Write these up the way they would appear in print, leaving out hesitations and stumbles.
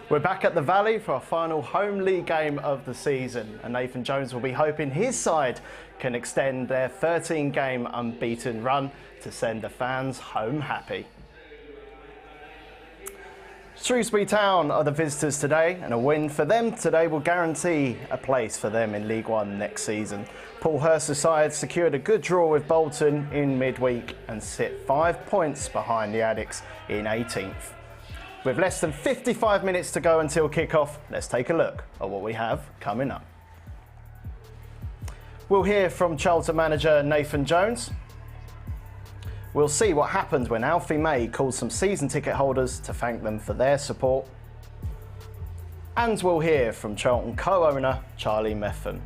We're back at the Valley for our final home league game of the season, and Nathan Jones will be hoping his side can extend their 13-game unbeaten run to send the fans home happy. Shrewsbury Town are the visitors today, and a win for them today will guarantee a place for them in League One next season. Paul Hurst's side secured a good draw with Bolton in midweek and sit 5 points behind the Addicts in 18th. With less than 55 minutes to go until kick-off, let's take a look at what we have coming up. We'll hear from Charlton manager Nathan Jones. We'll see what happened when Alfie May called some season ticket holders to thank them for their support. And we'll hear from Charlton co-owner Charlie Methven.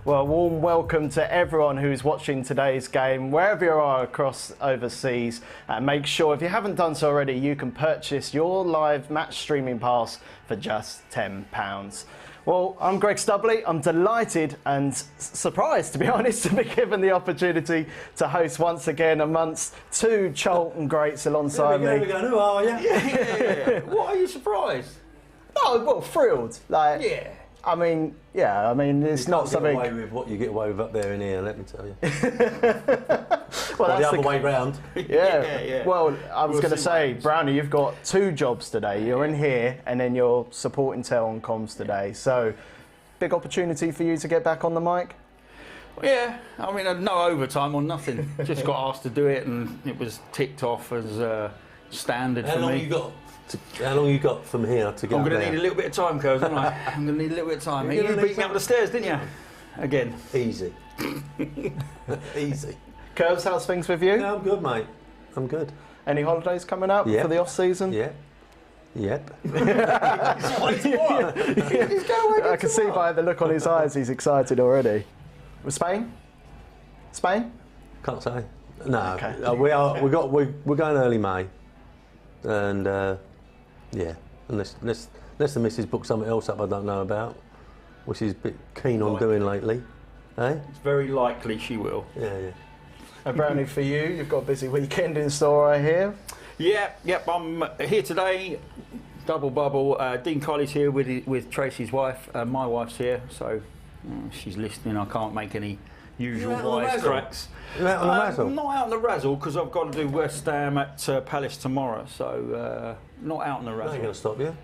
Well, a warm welcome to everyone who's watching today's game, wherever you are across overseas. Make sure, if you haven't done so already, you can purchase your live match streaming pass for just £10. Well, I'm Greg Stubley. I'm delighted and surprised, to be honest, to be given the opportunity to host once again amongst two Charlton greats alongside me. There we go. Who are you? Yeah. What, are you surprised? Oh, well, thrilled. Like, Yeah. I mean, it's not something. You get away with what you get away with up there in here, let me tell you. Well, the other way round. Yeah. Well, I was going to say, Brownie, you've got two jobs today. You're in here, and then you're supporting Tel on comms today. So, big opportunity for you to get back on the mic. Yeah, I mean, no overtime or nothing. Just got asked to do it, and it was ticked off as standard for me. How long you got from here to get I'm up going to there? need a little bit of time, Coz, aren't I? I'm going to need a little bit of time. You beat me up the stairs, didn't you? Again. Easy. Easy. Curbs, how's things with you? Yeah, I'm good, mate. I'm good. Any holidays coming up for the off-season? Yeah. Yep. I can see by the look on his eyes he's excited already. With Spain? Spain? Can't say. No. Okay. We're going early May. And unless the missus booked something else up I don't know about, which she's a bit keen on doing lately. Eh? It's very likely she will. Yeah. And Brownie, for you, you've got a busy weekend in store, I hear. Yep, I'm here today. Double bubble. Dean Colley's here with Tracy's wife. My wife's here, so she's listening. I can't make any usual wisecracks. Not out on the razzle? Not out on the razzle, because I've got to do West Ham at Palace tomorrow, so not out on the razzle. That's going to stop you.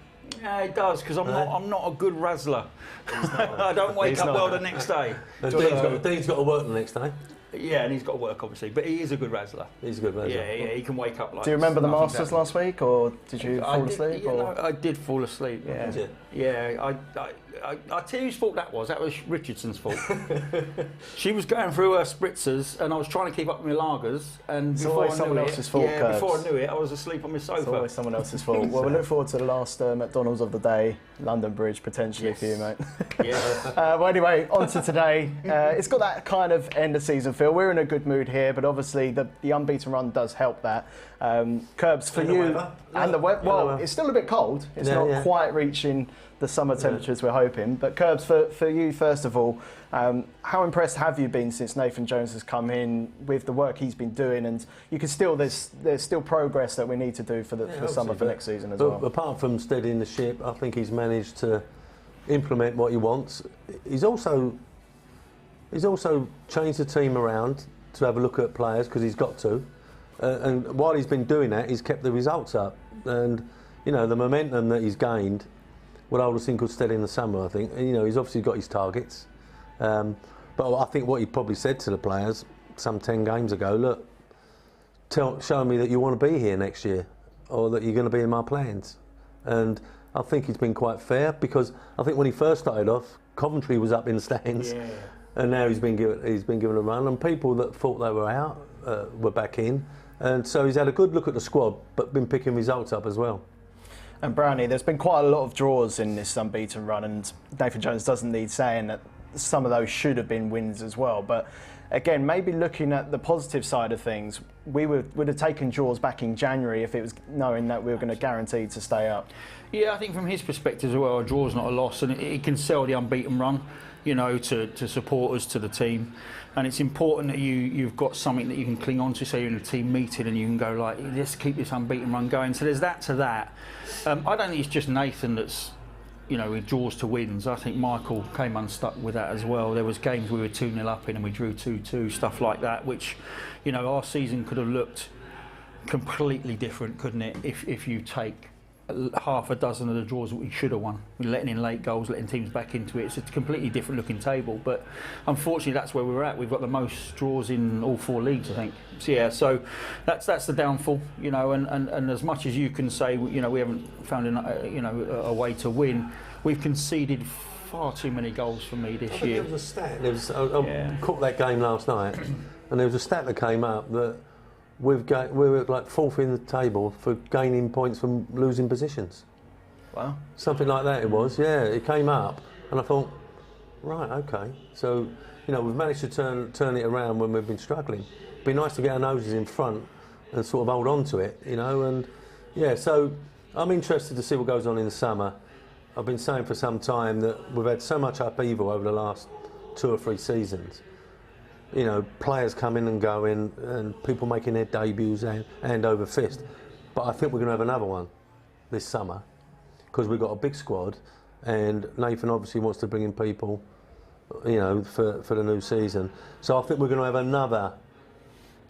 Yeah, it does, because I'm not a good razzler. I don't wake up well the next day. Dean's got to work the next day. Yeah, and he's got to work, obviously, but he is a good razzler. He's a good razzler. Yeah, he can wake up like. Do you remember the Masters last week, or did you fall asleep? I did fall asleep. Yeah. I tell you whose fault that was. That was Richardson's fault. She was going through her spritzers, and I was trying to keep up with my lagers. And it's always someone else's fault. Yeah, before I knew it, I was asleep on my sofa. It's always someone else's fault. Well, we look forward to the last McDonald's of the day, London Bridge, potentially for you, mate. Yeah. Well, anyway, on to today. It's got that kind of end of season feel. We're in a good mood here, but obviously the unbeaten run does help that. Curbs for you and the weather. Well, it's still a bit cold. It's not quite reaching the summer temperatures we're hoping. But Curbs, for you first of all, how impressed have you been since Nathan Jones has come in with the work he's been doing? And you can still there's still progress that we need to do for the summer for next season as well. Apart from steadying the ship, I think he's managed to implement what he wants. He's also changed the team around to have a look at players because he's got to. And while he's been doing that, he's kept the results up. And the momentum that he's gained would hold us in good stead in the summer, I think. And, he's obviously got his targets. But I think what he probably said to the players some 10 games ago, look, show me that you want to be here next year or that you're going to be in my plans. And I think he's been quite fair because I think when he first started off, Coventry was up in the stands. Yeah. And now he's been given a run, and people that thought they were out were back in. And so he's had a good look at the squad, but been picking results up as well. And Brownie, there's been quite a lot of draws in this unbeaten run, and Nathan Jones doesn't need saying that some of those should have been wins as well. But again, maybe looking at the positive side of things, we would have taken draws back in January if it was knowing that we were going to guarantee to stay up. Yeah, I think from his perspective as well, a draw's not a loss, and he can sell the unbeaten run. you know, to supporters, to the team. And it's important that you've got something that you can cling on to, so you're in a team meeting and you can go like, let's keep this unbeaten run going. So there's that to that. I don't think it's just Nathan that's, you know, with draws to wins. I think Michael came unstuck with that as well. There was games we were 2-0 up in and we drew 2-2, stuff like that, which, you know, our season could have looked completely different, couldn't it, if you take half a dozen of the draws that we should have won. We're letting in late goals, letting teams back into it. It's a completely different looking table, but unfortunately that's where we're at. We've got the most draws in all 4 leagues, I think. So yeah, so that's the downfall, you know, and as much as you can say, you know, we haven't found a way to win, we've conceded far too many goals for me this year. There was a stat, I caught that game last night, and there was a stat that came up that we were like 4th in the table for gaining points from losing positions. Wow. Something like that it was, yeah. It came up, and I thought, right, okay. So, you know, we've managed to turn it around when we've been struggling. It'd be nice to get our noses in front and sort of hold on to it, you know. And yeah, so I'm interested to see what goes on in the summer. I've been saying for some time that we've had so much upheaval over the last 2 or 3 seasons. You know, players coming and going and people making their debuts hand over fist. But I think we're going to have another one this summer because we've got a big squad and Nathan obviously wants to bring in people, you know, for the new season. So I think we're going to have another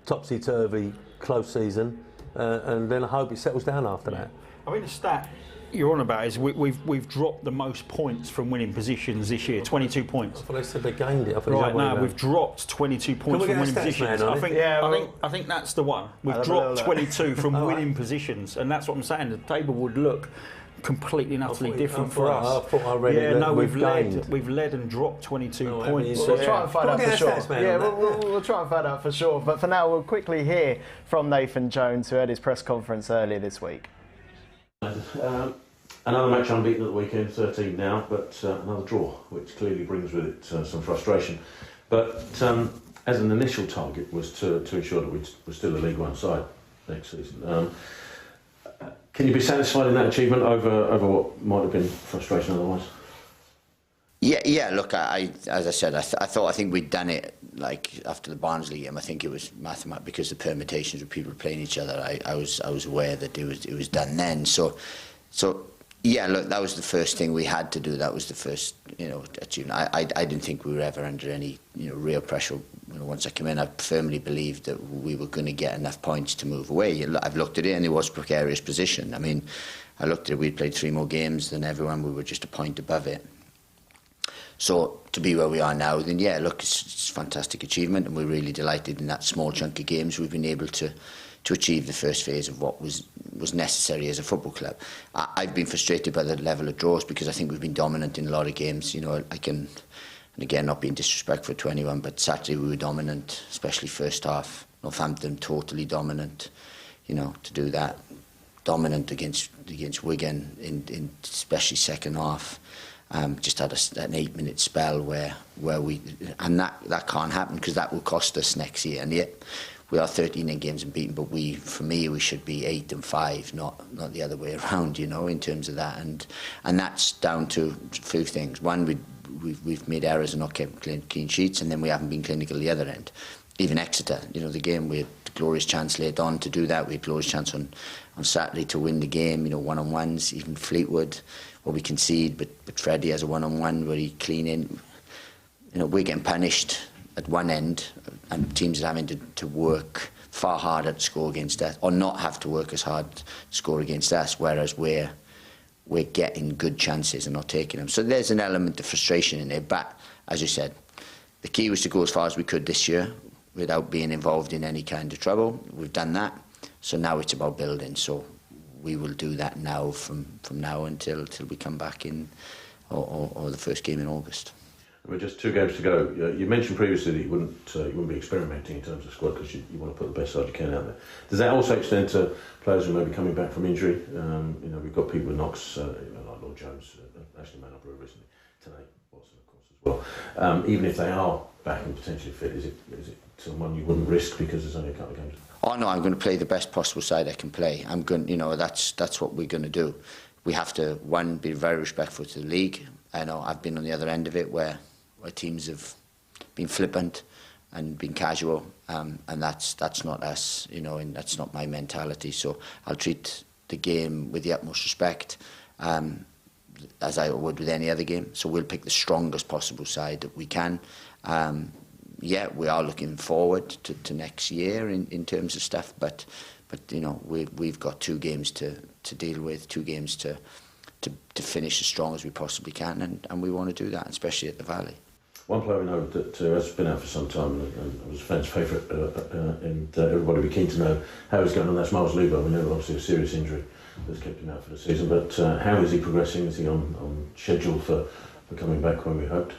topsy-turvy close season and then I hope it settles down after that. I mean, the stat you're on about is we've dropped the most points from winning positions this year, 22 points. I thought they said they gained it. Right now, we've dropped 22 points from winning positions. I think that's the one. We've dropped 22 from winning positions, and that's what I'm saying. The table would look completely and utterly different for us. I thought I read it. No, we've led and dropped 22 points. We'll try and find out for sure. Yeah, we'll try and find out for sure. But for now, we'll quickly hear from Nathan Jones, who had his press conference earlier this week. Another match unbeaten at the weekend, 13 now, but another draw, which clearly brings with it some frustration. But as an initial target was to ensure that we're still a League One side next season. Can you be satisfied in that achievement over what might have been frustration otherwise? Yeah. Look, as I said, I think we'd done it like after the Barnsley game. I think it was mathematical because the permutations of people playing each other. I was aware that it was done then. So yeah. Look, that was the first thing we had to do. That was the first, you know, achievement. I didn't think we were ever under any, you know, real pressure. You know, once I came in, I firmly believed that we were going to get enough points to move away. I've looked at it, and it was a precarious position. I mean, I looked at it. We'd played 3 more games than everyone. We were just a point above it. So to be where we are now, then yeah, look, it's a fantastic achievement, and we're really delighted in that small chunk of games we've been able to achieve the first phase of what was necessary as a football club. I've been frustrated by the level of draws because I think we've been dominant in a lot of games. You know, I can, and again, not being disrespectful to anyone, but Saturday we were dominant, especially first half. Northampton totally dominant. You know, to do that, dominant against Wigan in especially second half. Just had an 8-minute spell where we, and that can't happen because that will cost us next year. And yet we are 13 in games and beaten, but for me we should be 8 and 5, not the other way around, you know, in terms of that. And that's down to a few things. One, we've made errors and not kept clean sheets, and then we haven't been clinical at the other end. Even Exeter, you know, the game we had a glorious chance late on to do that. We had a glorious chance on Saturday to win the game, you know, one-on-ones, even Fleetwood, where we concede, but Freddie has a one-on-one where he clean in. You know, we're getting punished at one end, and teams are having to work far harder to score against us, or not have to work as hard to score against us, whereas we're getting good chances and not taking them. So there's an element of frustration in there, but as you said, the key was to go as far as we could this year without being involved in any kind of trouble. We've done that, so now it's about building. So we will do that now from now until we come back in, or the first game in August. We're just 2 games to go. You mentioned previously that you wouldn't be experimenting in terms of squad because you want to put the best side you can out there. Does that also extend to players who may be coming back from injury? You know, we've got people with knocks, you know, like Lord Jones, Ashley Manapur recently, Tanay Watson, of course, as well. Even if they are back and potentially fit, is it someone you wouldn't risk because there's only a couple of games? Oh no, I'm going to play the best possible side I can play. I'm going, you know, that's what we're going to do. We have to, one, be very respectful to the league. I know I've been on the other end of it where where teams have been flippant and been casual, and that's not us, you know, and that's not my mentality. So I'll treat the game with the utmost respect, as I would with any other game. So we'll pick the strongest possible side that we can. Yeah, we are looking forward to next year in terms of stuff, but you know, we've got 2 games to deal with, 2 games to finish as strong as we possibly can, and we want to do that, especially at the Valley. One player we know that has been out for some time and was a fan's favourite, and everybody would be keen to know how he's going on. That's Miles Lubo. We know obviously a serious injury that's kept him out for the season, but how is he progressing? Is he on schedule for coming back when we hoped?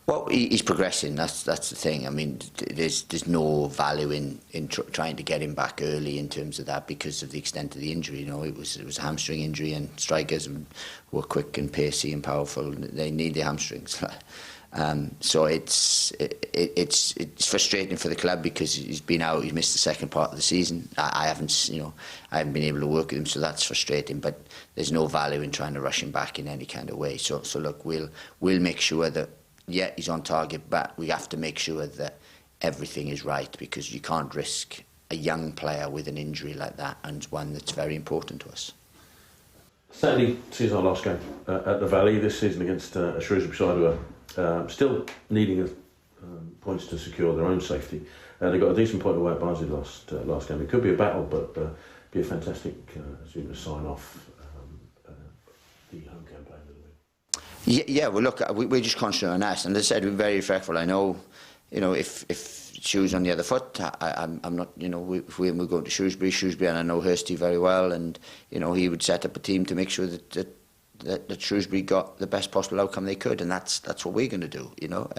Well, he's progressing. That's the thing. I mean, there's no value in trying to get him back early in terms of that because of the extent of the injury. You know, it was a hamstring injury, and strikers who are quick and pacey and powerful, they need their hamstrings. So it's frustrating for the club because he's been out. He's missed the second part of the season. I haven't been able to work with him, so that's frustrating. But there's no value in trying to rush him back in any kind of way. So look, we'll make sure that. Yeah, he's on target, but we have to make sure that everything is right because you can't risk a young player with an injury like that, and one that's very important to us. Saturday sees our last game at the Valley this season against a Shrewsbury side who are still needing points to secure their own safety. They got a decent point away at Barnsley last game. It could be a battle, but be a fantastic sign off the home campaign. Yeah. Well, look, we're just concentrating on us, and as I said, we're very respectful. I know, you know, if Shoes on the other foot, I'm not, you know, if we're going to Shrewsbury, and I know Hursty very well, and you know, he would set up a team to make sure that Shrewsbury got the best possible outcome they could, and that's what we're going to do. You know,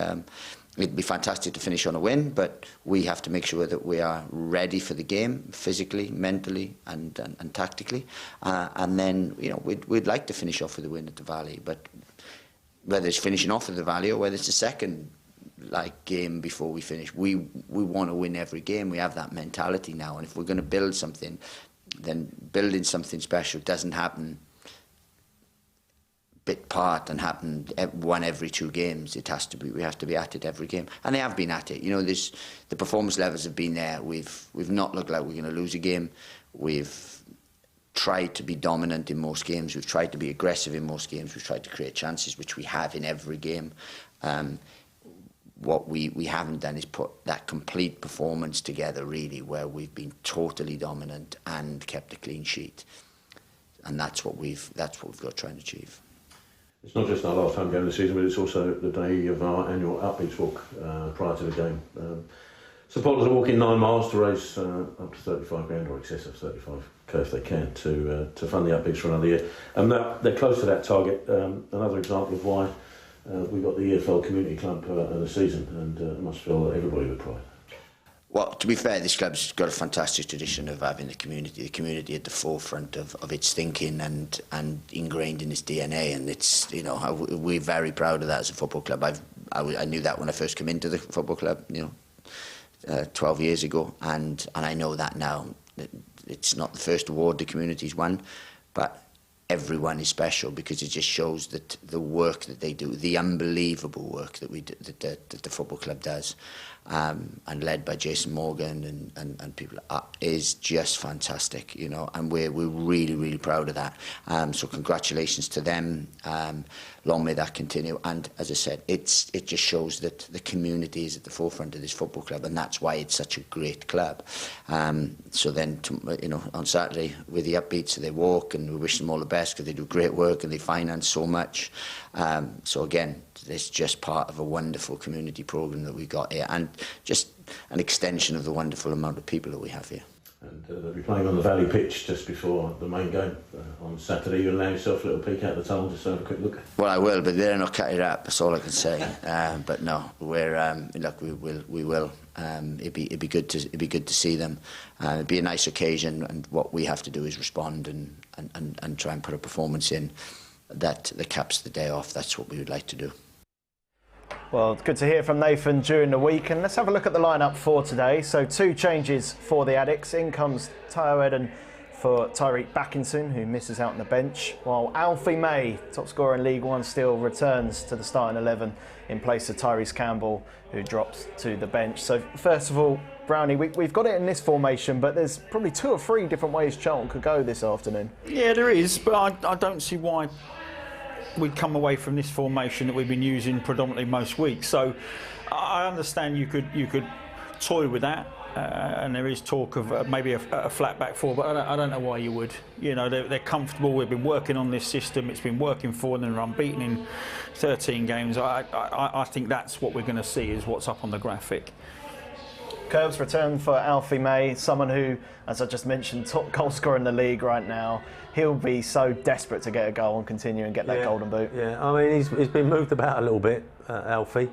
it'd be fantastic to finish on a win, but we have to make sure that we are ready for the game physically, mentally, and tactically, and then you know, we'd like to finish off with a win at the Valley, but. Whether it's finishing off at the Valley or whether it's a second game before we finish, we want to win every game. We have that mentality now, and if we're going to build something, then building something special doesn't happen bit part and happen one every 2 games. It has to be. We have to be at it every game, and they have been at it. You know, the performance levels have been there. We've not looked like we're going to lose a game. We've tried to be dominant in most games. We've tried to be aggressive in most games. We've tried to create chances, which we have in every game. What we haven't done is put that complete performance together, really, where we've been totally dominant and kept a clean sheet. And that's what we've got to try and achieve. It's not just our last home game of the season, but it's also the day of our annual Upbeats walk prior to the game. Supporters are walking 9 miles to raise up to 35 grand, or excess of 35k if they can, to fund the Upbeats for another year. And they're close to that target. Another example of why we got the EFL Community Club of the season, and must fill everybody with pride. Well, to be fair, this club's got a fantastic tradition of having the community at the forefront of its thinking and ingrained in its DNA, and it's, you know, we're very proud of that as a football club. I knew that when I first came into the football club, you know, 12 years ago, and I know that now. It's not the first award the community's won, but everyone is special because it just shows that the work that they do, the unbelievable work that that the football club does, and led by Jason Morgan and people, is just fantastic, you know, and we're really, really proud of that. So congratulations to them. Long may that continue. And as I said, it just shows that the community is at the forefront of this football club, and that's why it's such a great club. So then, you know, on Saturday with the Upbeats, they walk, and we wish them all the best because they do great work and they finance so much. So again, it's just part of a wonderful community programme that we got here, and just an extension of the wonderful amount of people that we have here. And they'll be playing on the Valley pitch just before the main game on Saturday. You allow yourself a little peek out the tunnel just to have a quick look. Well, I will, but they're not cut it up. That's all I can say. But no, look, we will. It'd be good to see them. It'd be a nice occasion, and what we have to do is respond and try and put a performance in that caps the day off. That's what we would like to do. Well, it's good to hear from Nathan during the week, and let's have a look at the lineup for today. So 2 changes for the Addicts. In comes Tayo Eden for Tyreek Backinson, who misses out on the bench, while Alfie May, top scorer in League One still, returns to the starting 11 in place of Tyrese Campbell, who drops to the bench. So first of all, Brownie, we've got it in this formation, but there's probably 2 or 3 different ways Charlton could go this afternoon. Yeah, there is, but I don't see why we'd come away from this formation that we've been using predominantly most weeks. So I understand you could toy with that. And there is talk of maybe a flat back 4, but I don't know why you would. You know, they're comfortable. We've been working on this system. It's been working for them. They're unbeaten in 13 games. I think that's what we're going to see, is what's up on the graphic. Curbs return for Alfie May, someone who, as I just mentioned, top goal scorer in the league right now. He'll be so desperate to get a goal and continue and get that golden boot. Yeah, I mean, he's been moved about a little bit, Alfie.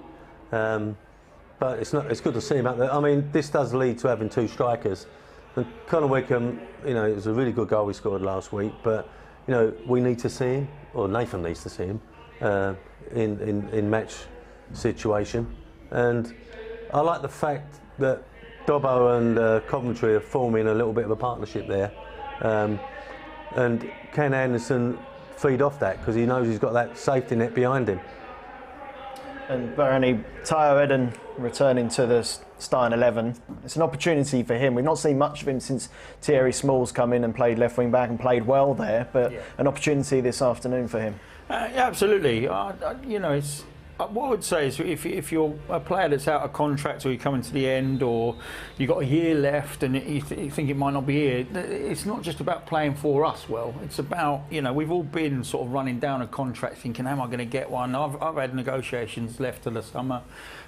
But it's good to see him out there. I mean, this does lead to having 2 strikers. And Connor Wickham, you know, it was a really good goal he scored last week, but, you know, we need to see him, or Nathan needs to see him, in match situation. And I like the fact that Dobbo and Coventry are forming a little bit of a partnership there. And Ken Anderson feed off that, because he knows he's got that safety net behind him. And Bernie, Tayo Eden returning to the starting 11. It's an opportunity for him. We've not seen much of him since Thierry Smalls come in and played left wing back and played well there, but an opportunity this afternoon for him. Absolutely. You know, it's what I would say is if you're a player that's out of contract, or you're coming to the end, or you've got a year left and you think it might not be here, it's not just about playing for us well. It's about, you know, we've all been sort of running down a contract thinking, am I going to get one? I've had negotiations left till the summer,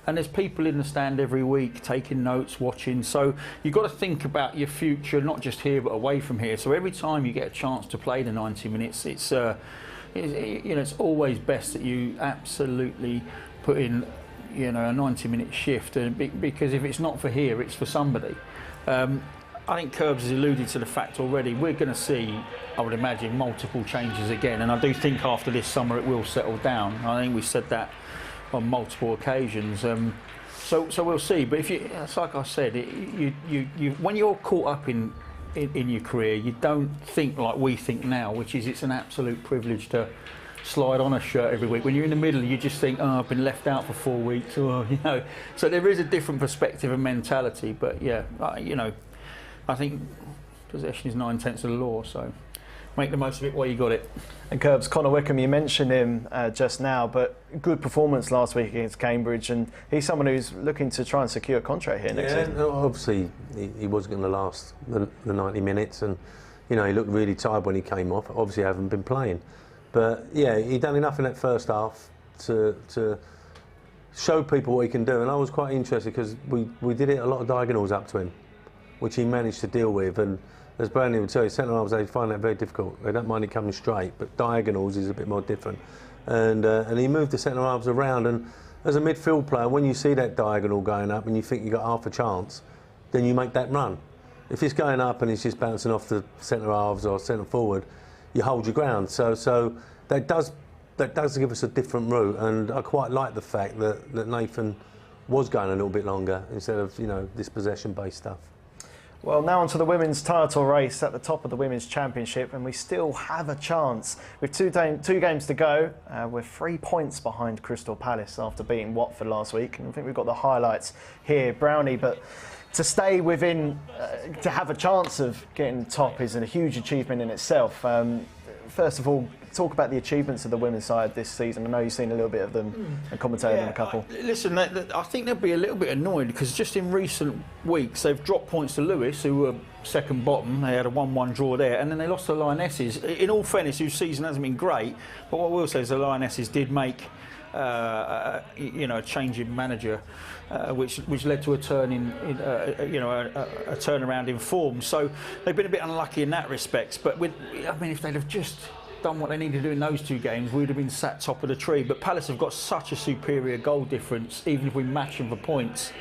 and there's people in the stand every week taking notes, watching. So you've got to think about your future, not just here but away from here. So every time you get a chance to play the 90 minutes, it's you know, it's always best that you absolutely put in, you know, a 90-minute shift, because if it's not for here, it's for somebody. I think Curbs has alluded to the fact already. We're going to see, I would imagine, multiple changes again, and I do think after this summer it will settle down. I think we've said that on multiple occasions. So we'll see. But if you, it's like I said, you when you're caught up in your career, you don't think like we think now, which is it's an absolute privilege to slide on a shirt every week. When you're in the middle, you just think, oh, I've been left out for 4 weeks, or, you know. So there is a different perspective and mentality. But yeah, you know, I think possession is 9/10 of the law. So make the most of it while you got it. And Curbs, Connor Wickham, you mentioned him just now, but good performance last week against Cambridge, and he's someone who's looking to try and secure a contract here next season. Obviously he wasn't going to last the 90 minutes, and you know, he looked really tired when he came off. Obviously haven't been playing, but yeah, he done enough in that first half to show people what he can do. And I was quite interested because we did it a lot of diagonals up to him, which he managed to deal with. And as Brandon would tell you, centre halves, they find that very difficult. They don't mind it coming straight, but diagonals is a bit more different. And he moved the centre halves around. And as a midfield player, when you see that diagonal going up and you think you've got half a chance, then you make that run. If it's going up and it's just bouncing off the centre halves or centre forward, you hold your ground. So that does give us a different route. And I quite like the fact that Nathan was going a little bit longer instead of, you know, this possession-based stuff. Well, now onto the women's title race at the top of the Women's Championship, and we still have a chance. With two games to go, we're 3 points behind Crystal Palace after beating Watford last week. And I think we've got the highlights here, Brownie. But to stay within, to have a chance of getting top is a huge achievement in itself. First of all, talk about the achievements of the women's side this season. I know you've seen a little bit of them and commentated on a couple. Listen, I think they'll be a little bit annoyed because just in recent weeks they've dropped points to Lewis, who were second bottom. They had a 1-1 draw there, and then they lost to the Lionesses. In all fairness, whose season hasn't been great, but what I will say is the Lionesses did make you know, a change in manager, which led to a turn you know, a turnaround in form. So they've been a bit unlucky in that respect. But I mean, if they'd have just done what they needed to do in those 2 games, we'd have been sat top of the tree. But Palace have got such a superior goal difference. Even if we match them for points,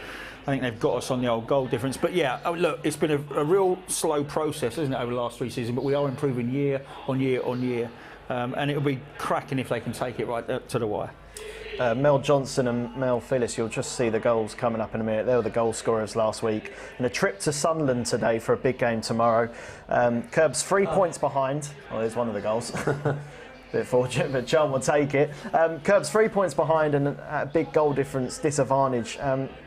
I think they've got us on the old goal difference. But yeah, look, it's been a real slow process, isn't it, over the last 3 seasons? But we are improving year on year on year, and it'll be cracking if they can take it right to the wire. Mel Johnson and Mel Phillips, you'll just see the goals coming up in a minute. They were the goal scorers last week. And a trip to Sunderland today for a big game tomorrow. Curbs 3 points behind. Oh, there's one of the goals. Bit fortunate, but Charlton will take it. Curbs 3 points behind and a big goal difference disadvantage.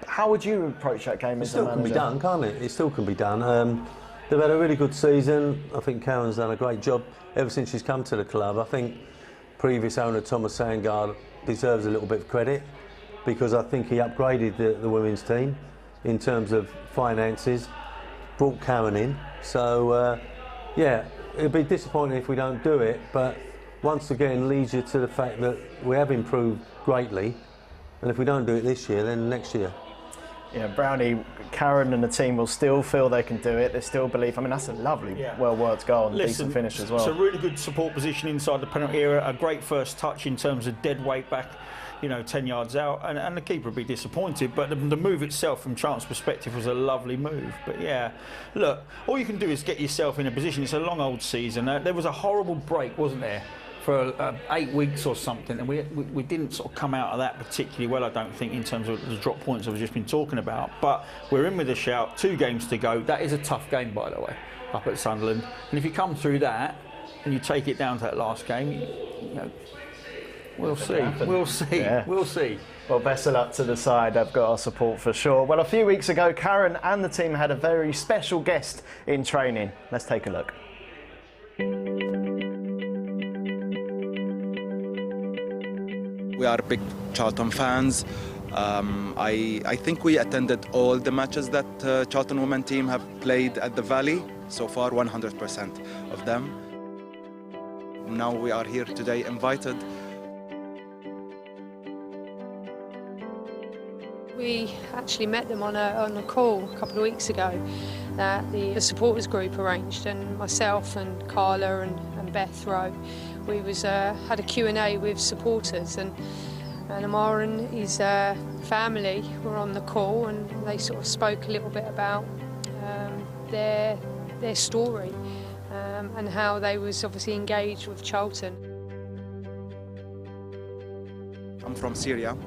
How would you approach that game as a manager? It still can be done, can't it? It still can be done. They've had a really good season. I think Karen's done a great job ever since she's come to the club. I think previous owner Thomas Sandgaard deserves a little bit of credit because I think he upgraded the women's team in terms of finances, brought Karen in. So, yeah, it'd be disappointing if we don't do it, but once again leads you to the fact that we have improved greatly, and if we don't do it this year, then next year. Yeah, Brownie, Karen and the team will still feel they can do it. They still believe. I mean, that's a lovely, well-worked goal and decent finish as well. It's a really good support position inside the penalty area. A great first touch in terms of dead weight back, 10 yards out. And the keeper would be disappointed. But the move itself, from Charlton's perspective, was a lovely move. But yeah, look, all you can do is get yourself in a position. It's a long old season. There was a horrible break, wasn't there? For 8 weeks or something, and we didn't sort of come out of that particularly well, I don't think, in terms of the drop points I've just been talking about. But we're in with a shout, 2 games to go. That is a tough game, by the way, up at Sunderland. And if you come through that and you take it down to that last game, we'll see. We'll see. Yeah. We'll see. Well, best of luck to the side. They've got our support for sure. Well, a few weeks ago, Karen and the team had a very special guest in training. Let's take a look. We are big Charlton fans. I think we attended all the matches that Charlton women team have played at the Valley. So far, 100% of them. Now we are here today invited. We actually met them on a call a couple of weeks ago that the supporters group arranged, and myself and Carla and Beth Rowe, we had a Q&A with supporters, and Amar and his family were on the call, and they sort of spoke a little bit about their story and how they was obviously engaged with Charlton. I'm from Syria.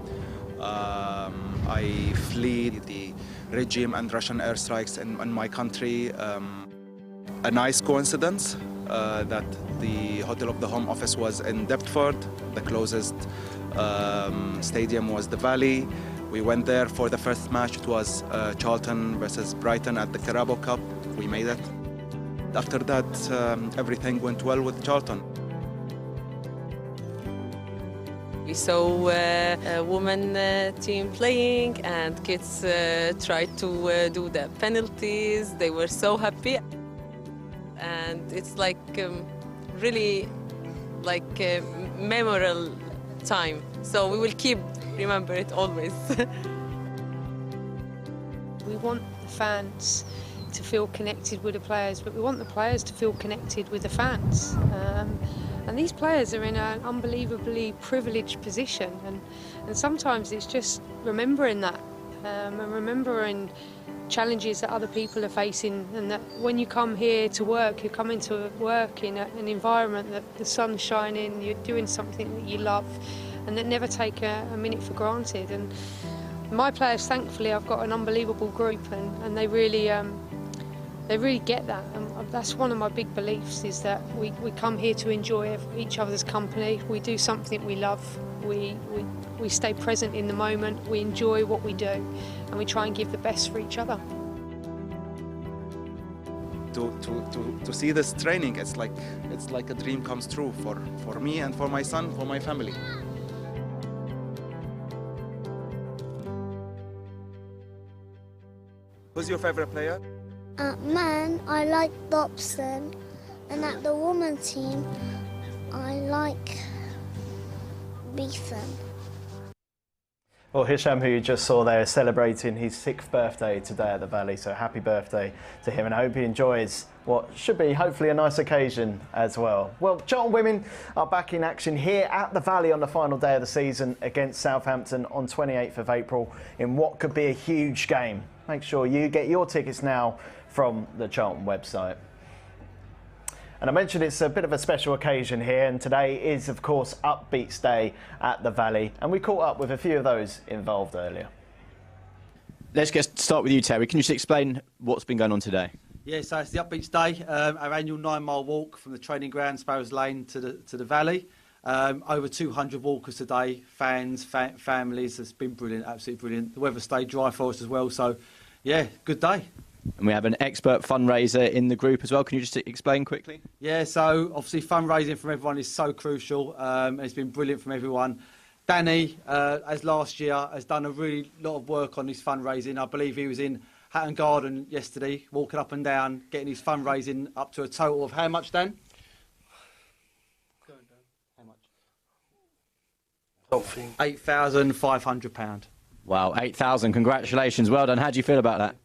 I fled the regime and Russian airstrikes in my country. A nice coincidence that the hotel of the Home Office was in Deptford. The closest stadium was the Valley. We went there for the first match. It was Charlton versus Brighton at the Carabao Cup. We made it. After that, everything went well with Charlton. We saw a women team playing, and kids tried to do the penalties. They were so happy. And it's like really like a memorable time. So we will remember it always. We want the fans to feel connected with the players, but we want the players to feel connected with the fans. And these players are in an unbelievably privileged position, and sometimes it's just remembering that and remembering challenges that other people are facing, and that when you come here to work, you come into work in an environment that the sun's shining, you're doing something that you love, and that never take a minute for granted. And my players, thankfully, I've got an unbelievable group, and they really get that. And that's one of my big beliefs, is that we come here to enjoy each other's company. We do something we love. We stay present in the moment. We enjoy what we do, and we try and give the best for each other. To see this training, it's like a dream comes true for me and for my son, for my family. Who's your favorite player? At men, I like Dobson, and at the woman team, I like Beethan. Well, Hisham, who you just saw there, is celebrating his 6th birthday today at the Valley, so happy birthday to him, and I hope he enjoys what should be hopefully a nice occasion as well. Well, Charlton women are back in action here at the Valley on the final day of the season against Southampton on 28th of April in what could be a huge game. Make sure you get your tickets now from the Charlton website. And I mentioned it's a bit of a special occasion here, and today is, of course, Upbeats Day at the Valley, and we caught up with a few of those involved earlier. Let's start with you, Terry. Can you just explain what's been going on today? Yeah, so it's the Upbeats Day, our annual 9-mile walk from the training ground, Sparrows Lane, to the Valley. Over 200 walkers today, fans, families. It's been brilliant, absolutely brilliant. The weather stayed dry for us as well, so yeah, good day. And we have an expert fundraiser in the group as well. Can you just explain quickly? Yeah, so obviously fundraising from everyone is so crucial, and it's been brilliant from everyone. Danny, as last year, has done a really lot of work on his fundraising. I believe he was in Hatton Garden yesterday, walking up and down, getting his fundraising up to a total of how much, Dan? How much? £8,500. Wow, 8,000. Congratulations. Well done. How do you feel about that?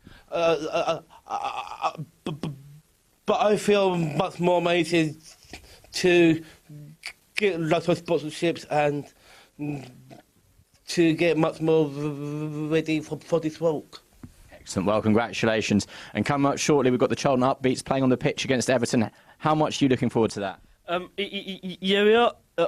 But I feel much more amazing to get lots of sponsorships and to get much more ready for this walk. Excellent. Well, congratulations. And coming up shortly, we've got the Charlton Upbeats playing on the pitch against Everton. How much are you looking forward to that? Yeah, we are. We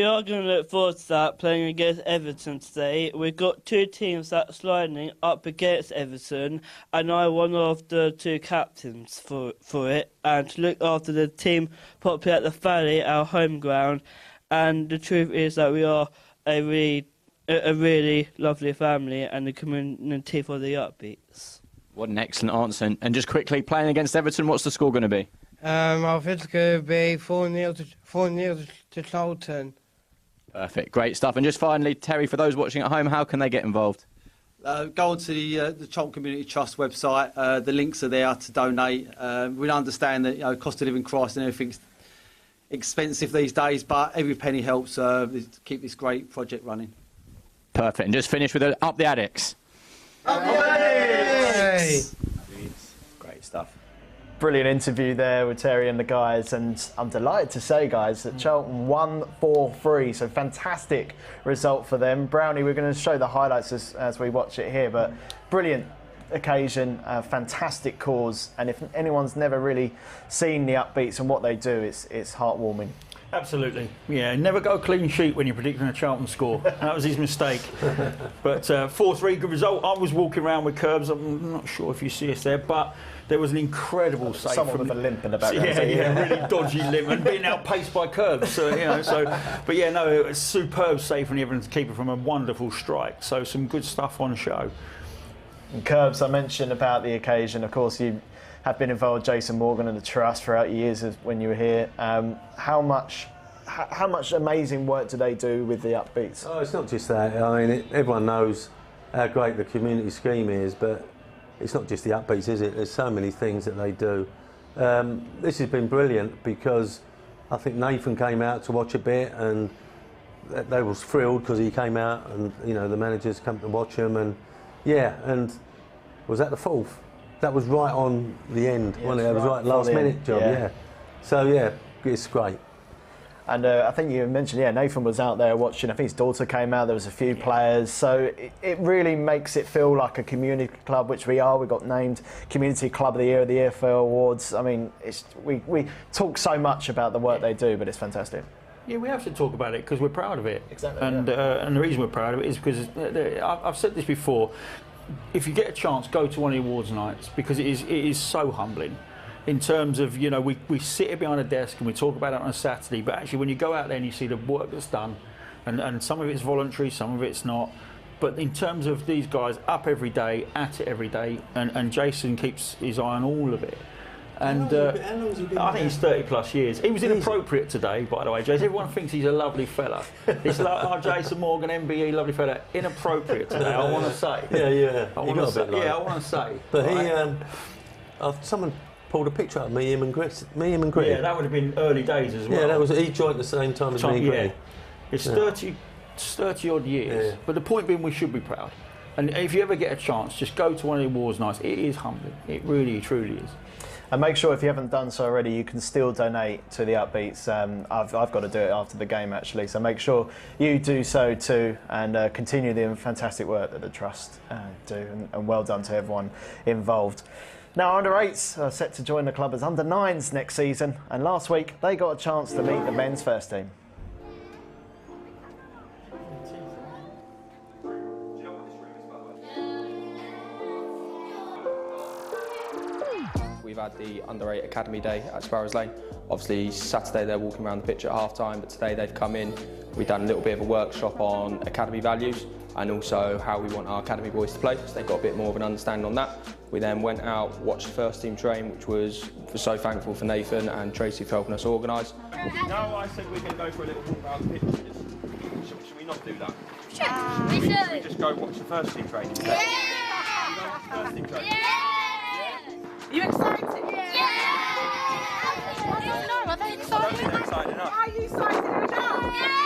are going to look forward to that, playing against Everton today. We've got two teams that's lining up against Everton, and I'm one of the two captains for it, and to look after the team properly at the Valley, our home ground. And the truth is that we are a really lovely family and a community for the Upbeats. What an excellent answer. And just quickly, playing against Everton, what's the score going to be? I think it's going to be 4-0 to Charlton. Perfect, great stuff. And just finally, Terry, for those watching at home, how can they get involved? Go onto the Charlton Community Trust website. The links are there to donate. We understand that cost of living crisis and everything's expensive these days, but every penny helps to keep this great project running. Perfect. And just finish with Up the Addicts. Up the Addicts! Great stuff. Brilliant interview there with Terry and the guys, and I'm delighted to say, guys, that Charlton won 4-3, so fantastic result for them. Brownie, we're going to show the highlights as we watch it here, but brilliant occasion, fantastic cause, and if anyone's never really seen the Upbeats and what they do, it's heartwarming. Absolutely, yeah. Never go clean sheet when you're predicting a Charlton score. That was his mistake. But 4-3, good result. I was walking around with Curbs. I'm not sure if you see us there, but there was an incredible save. Someone with a limp in the background. Yeah, really dodgy limp and being outpaced by Curbs. But yeah, no, it was superb save from the Everton keeper from a wonderful strike. So some good stuff on show. And Curbs, I mentioned about the occasion. Of course, you have been involved with Jason Morgan and the Trust throughout your years when you were here. How much amazing work do they do with the Upbeats? Oh, it's not just that. I mean, everyone knows how great the community scheme is, but it's not just the Upbeats, is it? There's so many things that they do. This has been brilliant because I think Nathan came out to watch a bit, and they was thrilled because he came out, and the managers come to watch him, and yeah, and was that the fourth? That was right on the end, wasn't it? It was right last minute job, yeah. So yeah, it's great. And I think you mentioned, Nathan was out there watching. I think his daughter came out. There was a few players. So it really makes it feel like a community club, which we are. We got named Community Club of the Year at the EFL Awards. I mean, we talk so much about the work they do, but it's fantastic. Yeah, we have to talk about it because we're proud of it. Exactly. And the reason we're proud of it is because I've said this before. If you get a chance, go to one of the awards nights because it is so humbling. In terms of, we sit here behind a desk and we talk about it on a Saturday, but actually when you go out there and you see the work that's done, and some of it's voluntary, some of it's not, but in terms of these guys up every day, at it every day, and Jason keeps his eye on all of it. And how long has he been I think he's 30 plus years. He was inappropriate today, by the way, Jason. Everyone thinks he's a lovely fella. It's like, Jason Morgan, MBE, lovely fella. Inappropriate today, I want to say. Yeah. I want to say. But he, someone pulled a picture of me, him and Greg. Yeah, that would have been early days as well. Yeah, he joined at the same time as me and Greg. It's 30 odd years. But the point being, we should be proud. And if you ever get a chance, just go to one of the awards nights. It is humbling. It really, truly is. And make sure if you haven't done so already, you can still donate to the Upbeats. I've got to do it after the game actually, so make sure you do so too, and continue the fantastic work that the Trust do, and well done to everyone involved. Now, under-8s are set to join the club as under-9s next season, and last week they got a chance to meet the men's first team. We've had the under-8 Academy Day at Sparrows Lane. Obviously, Saturday they're walking around the pitch at half-time, but today they've come in. We've done a little bit of a workshop on academy values and also how we want our academy boys to play, so they've got a bit more of an understanding on that. We then went out, watched the first team train, which was so thankful for Nathan and Tracy for helping us organise. No, I said we're going to go for a little walk around the pitch. Should we not do that? Should we just go watch the first team training? Yeah! First team training? Are you excited? Yeah! I don't know, are they excited? They're excited enough. Are you excited enough? Yeah!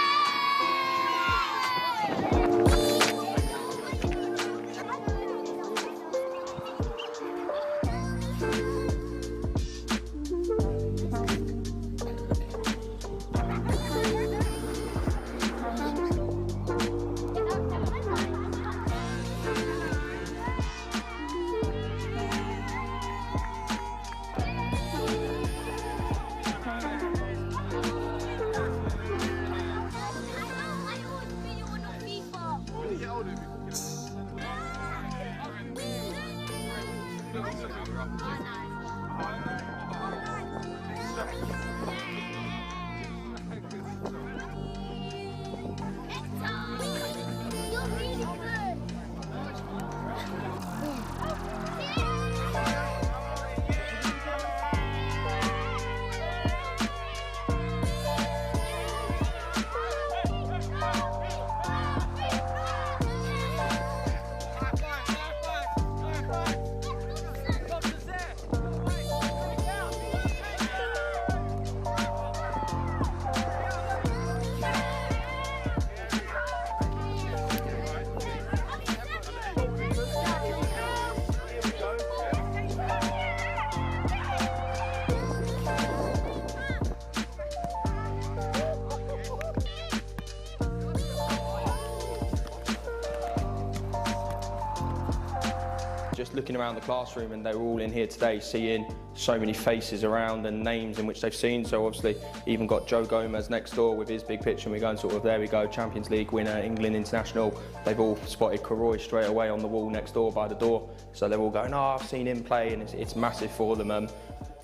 Just looking around the classroom, and they were all in here today seeing so many faces around and names in which they've seen. So obviously even got Joe Gomez next door with his big picture, and we're going sort of, there we go, Champions League winner, England international. They've all spotted Karoy straight away on the wall next door by the door. So they're all going, oh, I've seen him play, and it's massive for them.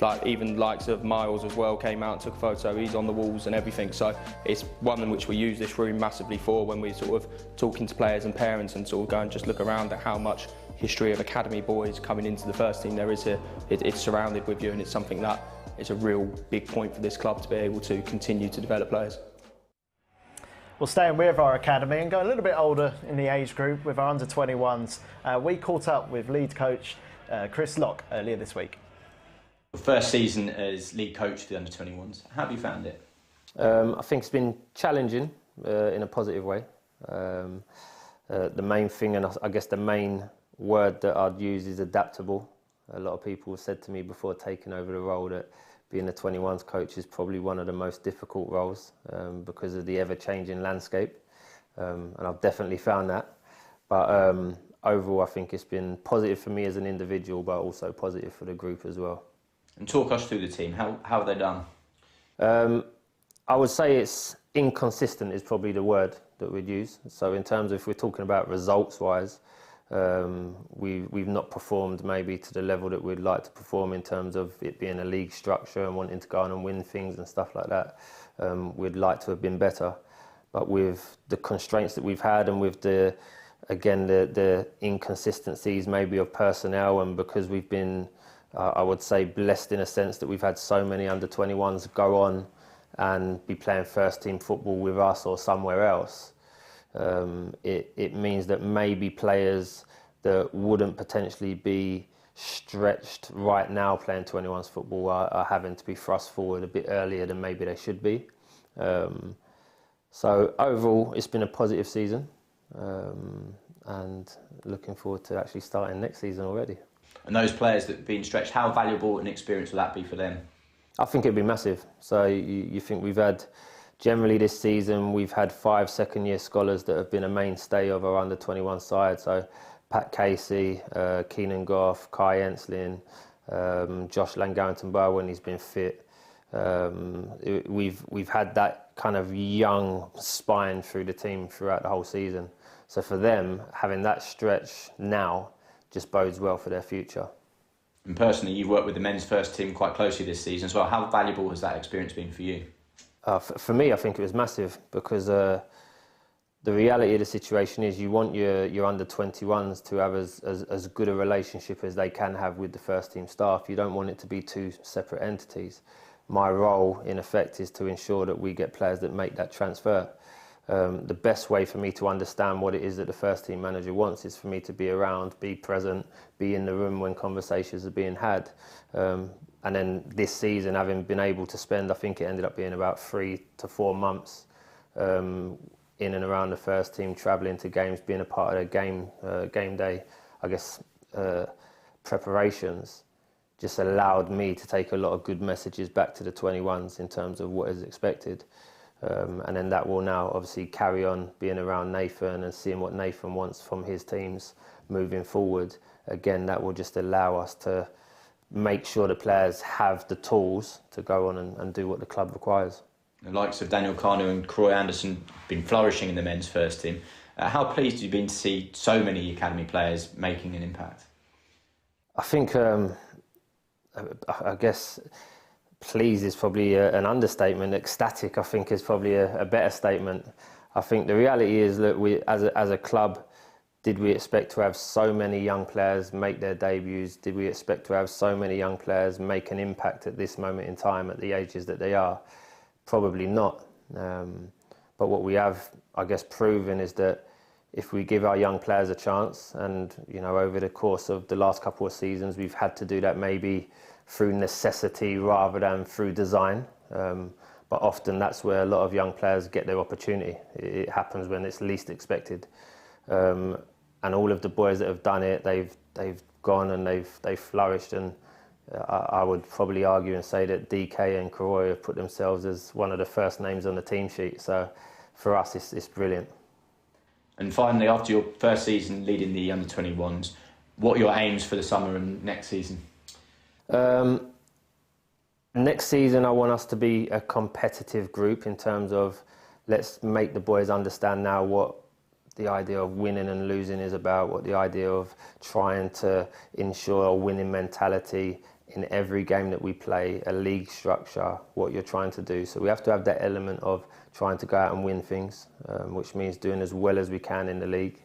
Like even likes of Miles as well came out and took a photo. He's on the walls and everything. So it's one in which we use this room massively for when we're sort of talking to players and parents, and sort of go and just look around at how much history of academy boys coming into the first team there is here. It's surrounded with you, and it's something that is a real big point for this club to be able to continue to develop players. Well, staying with our academy and going a little bit older in the age group with our under-21s, we caught up with lead coach Chris Locke earlier this week. First season as lead coach for the under-21s. How have you found it? I think it's been challenging in a positive way. The main thing, and I guess the main word that I'd use, is adaptable. A lot of people have said to me before taking over the role that being a 21s coach is probably one of the most difficult roles because of the ever-changing landscape, and I've definitely found that. But overall, I think it's been positive for me as an individual, but also positive for the group as well. And talk us through the team. How have they done? I would say it's inconsistent is probably the word that we'd use. So in terms of, if we're talking about results-wise, we've not performed maybe to the level that we'd like to perform in terms of it being a league structure and wanting to go on and win things and stuff like that. We'd like to have been better. But with the constraints that we've had, and with the inconsistencies maybe of personnel, and because we've been, I would say, blessed in a sense that we've had so many under-21s go on and be playing first team football with us or somewhere else, it means that maybe players that wouldn't potentially be stretched right now playing 21s football are having to be thrust forward a bit earlier than maybe they should be. So overall, it's been a positive season, and looking forward to actually starting next season already. and those players that have been stretched, how valuable an experience will that be for them? I think it'd be massive. So you think we've had, generally this season, we've had 5 second-year scholars that have been a mainstay of our under-21 side. So Pat Casey, Keenan Goff, Kai Enslin, Josh Langarrington-Barr when he's been fit. We've had that kind of young spine through the team throughout the whole season. So for them, having that stretch now just bodes well for their future. And personally, you've worked with the men's first team quite closely this season as well. How valuable has that experience been for you? For me, I think it was massive because the reality of the situation is you want your under-21s to have as good a relationship as they can have with the first team staff. You don't want it to be two separate entities. My role, in effect, is to ensure that we get players that make that transfer. The best way for me to understand what it is that the first team manager wants is for me to be around, be present, be in the room when conversations are being had. And then this season, having been able to spend, I think it ended up being about 3 to 4 months in and around the first team, travelling to games, being a part of their game day, I guess, preparations, just allowed me to take a lot of good messages back to the 21s in terms of what is expected. And then that will now obviously carry on being around Nathan and seeing what Nathan wants from his teams moving forward. Again, that will just allow us to make sure the players have the tools to go on and do what the club requires. The likes of Daniel Kanu and Croy Anderson been flourishing in the men's first team. How pleased have you been to see so many academy players making an impact? I think, I guess, pleased is probably an understatement. Ecstatic, I think, is probably a better statement. I think the reality is that we, as a club, did we expect to have so many young players make their debuts? Did we expect to have so many young players make an impact at this moment in time at the ages that they are? Probably not. But what we have, I guess, proven is that if we give our young players a chance, and over the course of the last couple of seasons, we've had to do that maybe through necessity rather than through design. But often that's where a lot of young players get their opportunity. It happens when it's least expected. And all of the boys that have done it, they've gone and they've flourished. And I would probably argue and say that DK and Croy have put themselves as one of the first names on the team sheet. So for us, it's brilliant. And finally, after your first season leading the under-21s, what are your aims for the summer and next season? Next season, I want us to be a competitive group in terms of let's make the boys understand now what the idea of winning and losing is about, what the idea of trying to ensure a winning mentality in every game that we play, a league structure, what you're trying to do. So we have to have that element of trying to go out and win things, which means doing as well as we can in the league.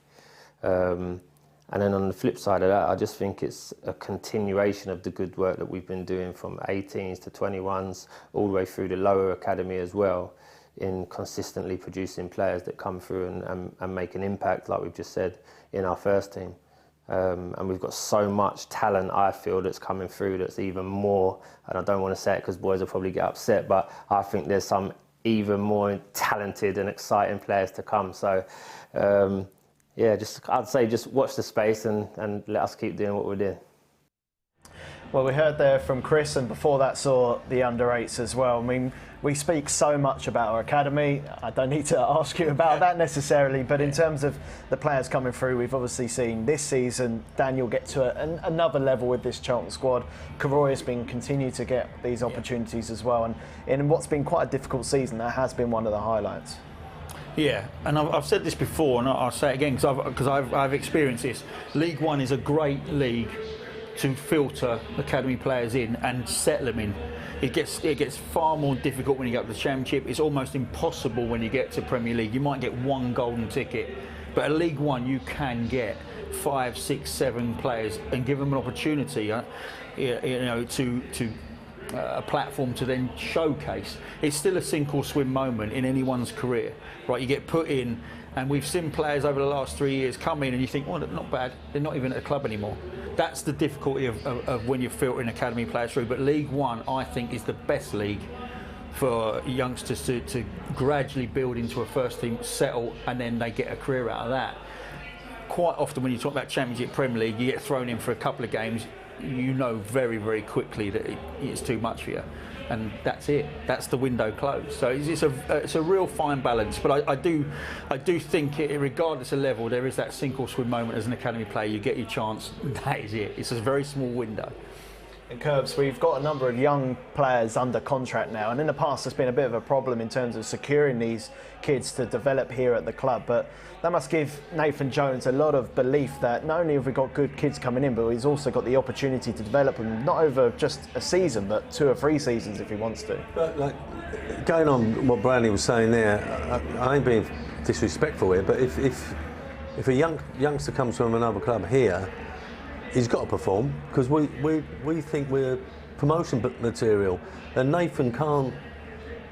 And then on the flip side of that, I just think it's a continuation of the good work that we've been doing from 18s to 21s, all the way through the lower academy as well, in consistently producing players that come through and make an impact, like we've just said, in our first team. And we've got so much talent, I feel, that's coming through that's even more, and I don't want to say it because boys will probably get upset, but I think there's some even more talented and exciting players to come. So, yeah, I'd say just watch the space and let us keep doing what we're doing. Well, we heard there from Chris, and before that saw the under-8s as well. I mean, we speak so much about our academy. I don't need to ask you about that necessarily, but in terms of the players coming through, we've obviously seen this season Daniel get to another level with this Charlton squad. Karoy has been continued to get these opportunities as well, and in what's been quite a difficult season, that has been one of the highlights. Yeah, and I've said this before, and I'll say it again because I've experienced this. League One is a great league to filter academy players in and settle them in. It gets far more difficult when you get up to the Championship. It's almost impossible when you get to Premier League. You might get one golden ticket, but at League One you can get 5, 6, 7 players and give them an opportunity, to a platform to then showcase. It's still a sink or swim moment in anyone's career, right? You get put in, and we've seen players over the last 3 years come in and you think, well, not bad, they're not even at a club anymore. That's the difficulty of when you're filtering academy players through. But League One, I think, is the best league for youngsters to gradually build into a first team, settle, and then they get a career out of that. quite often when you talk about Championship, Premier League, you get thrown in for a couple of games, you know very, very quickly that it's too much for you. And that's it. That's the window closed. So it's a real fine balance. But I do think, regardless of level, there is that sink or swim moment as an academy player. You get your chance. That is it. It's a very small window. In Curbs, we've got a number of young players under contract now, and in the past there's been a bit of a problem in terms of securing these kids to develop here at the club, but that must give Nathan Jones a lot of belief that not only have we got good kids coming in, but he's also got the opportunity to develop them, not over just a season, but 2 or 3 seasons if he wants to. But like, going on what Brownie was saying there, I ain't being disrespectful here, but if a youngster comes from another club here, he's got to perform, because we think we're promotion material, and Nathan can't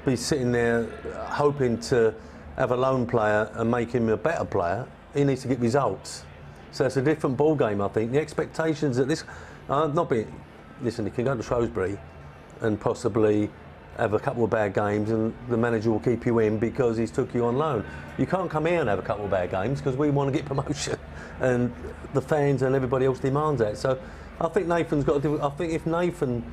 be sitting there hoping to have a loan player and make him a better player. He needs to get results. So it's a different ball game, I think. The expectations at this, listen, he can go to Shrewsbury and possibly have a couple of bad games and the manager will keep you in because he's took you on loan. You can't come here and have a couple of bad games because we want to get promotion and the fans and everybody else demands that. So I think Nathan's got to do. I think if Nathan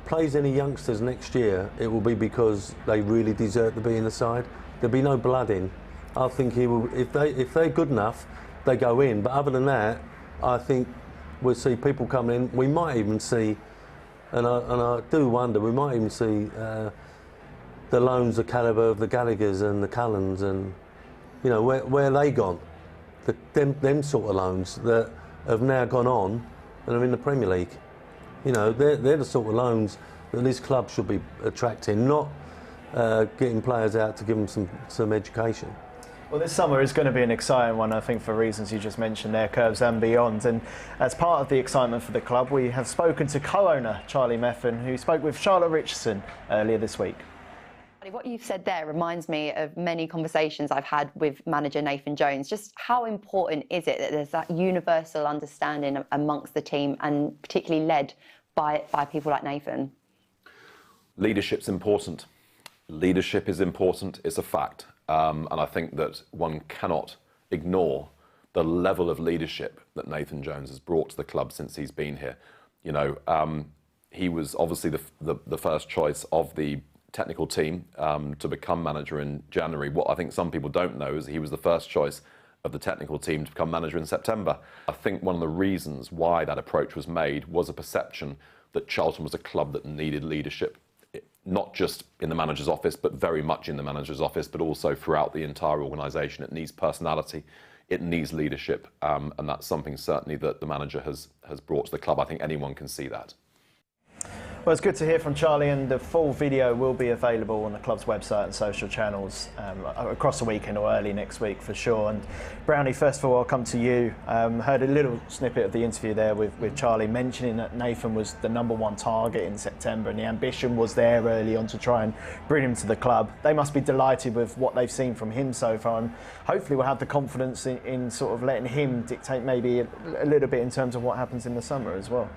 plays any youngsters next year, it will be because they really deserve to be in the side. There'll be no blood in. I think he will. If they're good enough, they go in. But other than that, I think we'll see people come in. We might even see, and I do wonder, we might even see the loans, the calibre of the Gallaghers and the Cullens, and you know where they gone. Them sort of loans that have now gone on and are in the Premier League. You know, they're the sort of loans that this club should be attracting, not getting players out to give them some education. Well, this summer is going to be an exciting one, I think, for reasons you just mentioned there, Curbs and beyond. And as part of the excitement for the club, we have spoken to co-owner Charlie Methven, who spoke with Charlotte Richardson earlier this week. What you've said there reminds me of many conversations I've had with manager Nathan Jones. Just how important is it that there's that universal understanding amongst the team, and particularly led by people like Nathan? Leadership's important. Leadership is important, it's a fact. And I think that one cannot ignore the level of leadership that Nathan Jones has brought to the club since he's been here. You know, he was obviously the first choice of the technical team to become manager in January. What I think some people don't know is he was the first choice of the technical team to become manager in September. I think one of the reasons why that approach was made was a perception that Charlton was a club that needed leadership, not just in the manager's office, but very much in the manager's office, but also throughout the entire organisation. It needs personality, it needs leadership, and that's something certainly that the manager has brought to the club. I think anyone can see that. Well, it's good to hear from Charlie, and the full video will be available on the club's website and social channels across the weekend or early next week for sure. And Brownie, first of all, I'll come to you. Heard a little snippet of the interview there with Charlie mentioning that Nathan was the #1 target in September, and the ambition was there early on to try and bring him to the club. They must be delighted with what they've seen from him so far, and hopefully we'll have the confidence in sort of letting him dictate maybe a little bit in terms of what happens in the summer as well.